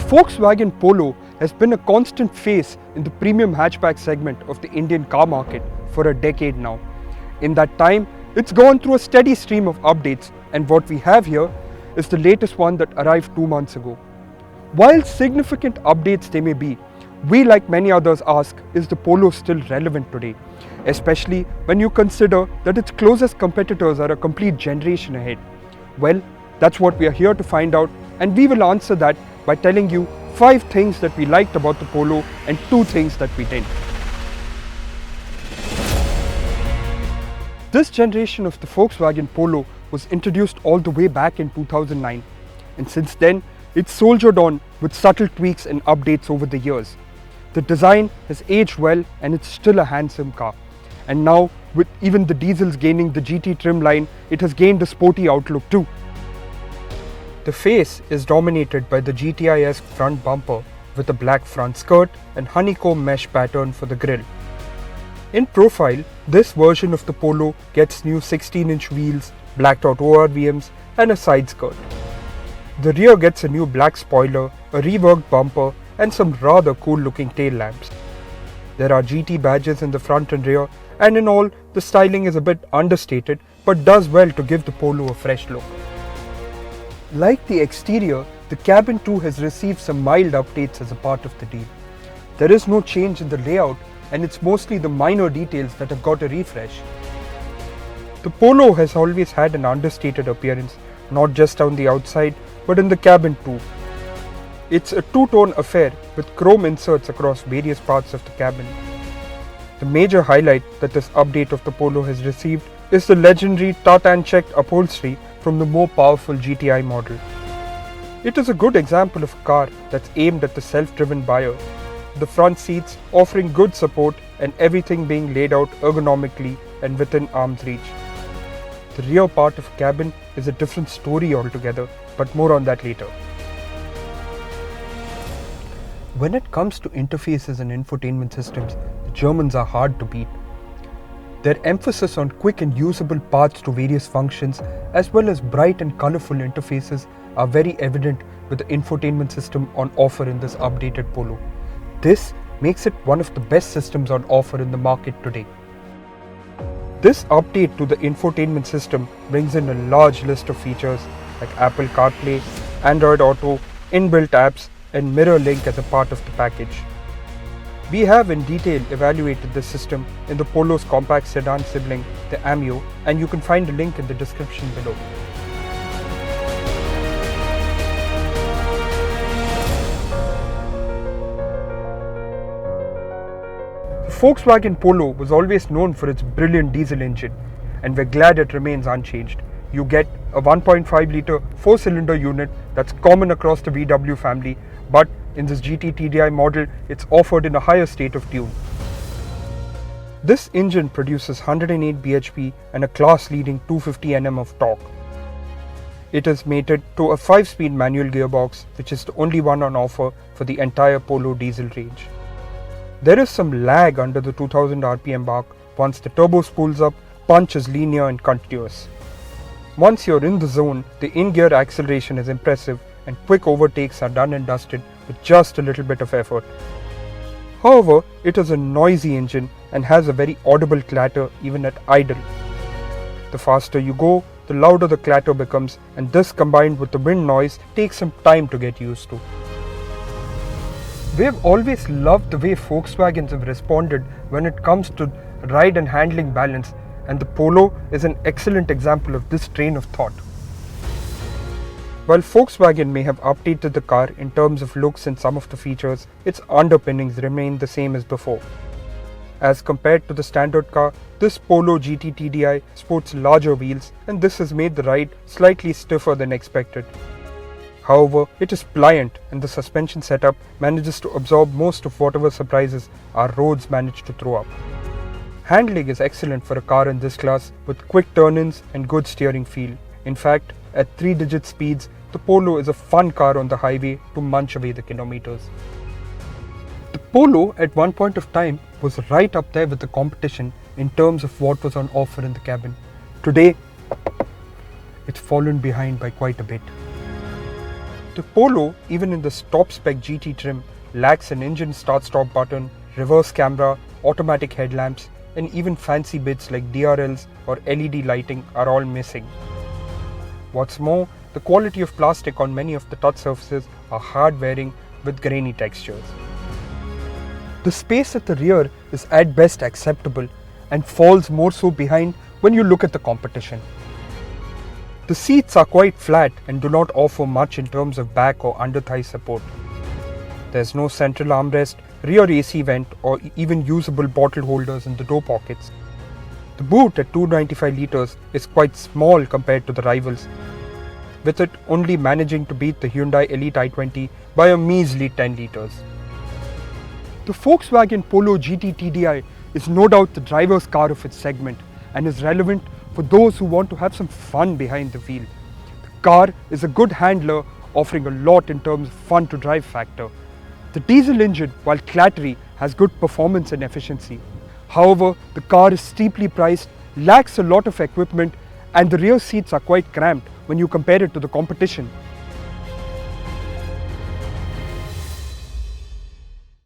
Volkswagen Polo has been a constant face in the premium hatchback segment of the Indian car market for a decade now. In that time, it's gone through a steady stream of updates, and what we have here is the latest one that arrived 2 months ago. While significant updates they may be, we like many others ask, is the Polo still relevant today? Especially when you consider that its closest competitors are a complete generation ahead. Well, that's what we are here to find out, and we will answer that by telling you 5 things that we liked about the Polo and 2 things that we didn't. This generation of the Volkswagen Polo was introduced all the way back in 2009, and since then it's soldiered on with subtle tweaks and updates over the years. The design has aged well and it's still a handsome car. And now, with even the diesels gaining the GT trim line, it has gained a sporty outlook too. The face is dominated by the GTI-esque front bumper with a black front skirt and honeycomb mesh pattern for the grille. In profile, this version of the Polo gets new 16-inch wheels, blacked out ORVMs and a side skirt. The rear gets a new black spoiler, a reworked bumper and some rather cool looking tail lamps. There are GT badges in the front and rear, and in all, the styling is a bit understated but does well to give the Polo a fresh look. Like the exterior, the cabin too has received some mild updates as a part of the deal. There is no change in the layout, and it's mostly the minor details that have got a refresh. The Polo has always had an understated appearance, not just on the outside but in the cabin too. It's a two-tone affair with chrome inserts across various parts of the cabin. The major highlight that this update of the Polo has received is the legendary Tartan checked upholstery from the more powerful GTI model. It is a good example of a car that's aimed at the self-driven buyer. The front seats offering good support and everything being laid out ergonomically and within arm's reach. The rear part of the cabin is a different story altogether, but more on that later. When it comes to interfaces and infotainment systems, the Germans are hard to beat. Their emphasis on quick and usable paths to various functions, as well as bright and colorful interfaces, are very evident with the infotainment system on offer in this updated Polo. This makes it one of the best systems on offer in the market today. This update to the infotainment system brings in a large list of features like Apple CarPlay, Android Auto, inbuilt apps, and Mirror Link as a part of the package. We have in detail evaluated this system in the Polo's compact sedan sibling, the Amio, and you can find a link in the description below. The Volkswagen Polo was always known for its brilliant diesel engine, and we're glad it remains unchanged. You get a 1.5-litre 4-cylinder unit that's common across the VW family, but in this GT TDI model, it's offered in a higher state of tune. This engine produces 108 bhp and a class-leading 250 Nm of torque. It is mated to a 5-speed manual gearbox, which is the only one on offer for the entire Polo diesel range. There is some lag under the 2000 RPM mark. Once the turbo spools up, punch is linear and continuous. Once you're in the zone, the in-gear acceleration is impressive and quick overtakes are done and dusted with just a little bit of effort. However, it is a noisy engine and has a very audible clatter even at idle. The faster you go, the louder the clatter becomes, and this combined with the wind noise takes some time to get used to. We have always loved the way Volkswagens have responded when it comes to ride and handling balance, and the Polo is an excellent example of this train of thought. While Volkswagen may have updated the car in terms of looks and some of the features, its underpinnings remain the same as before. As compared to the standard car, this Polo GT TDI sports larger wheels, and this has made the ride slightly stiffer than expected. However, it is pliant and the suspension setup manages to absorb most of whatever surprises our roads manage to throw up. Handling is excellent for a car in this class with quick turn-ins and good steering feel. In fact, at 3-digit speeds, the Polo is a fun car on the highway to munch away the kilometers. The Polo at one point of time was right up there with the competition in terms of what was on offer in the cabin. Today, it's fallen behind by quite a bit. The Polo, even in this top-spec GT trim, lacks an engine start-stop button, reverse camera, automatic headlamps, and even fancy bits like DRLs or LED lighting are all missing. What's more, the quality of plastic on many of the touch surfaces are hard wearing with grainy textures. The space at the rear is at best acceptable and falls more so behind when you look at the competition. The seats are quite flat and do not offer much in terms of back or under thigh support. There's no central armrest, rear AC vent, or even usable bottle holders in the door pockets. The boot at 295 litres is quite small compared to the rivals, with it only managing to beat the Hyundai Elite i20 by a measly 10 litres. The Volkswagen Polo GT TDI is no doubt the driver's car of its segment and is relevant for those who want to have some fun behind the wheel. The car is a good handler, offering a lot in terms of fun to drive factor. The diesel engine, while clattery, has good performance and efficiency. However, the car is steeply priced, lacks a lot of equipment, and the rear seats are quite cramped when you compare it to the competition.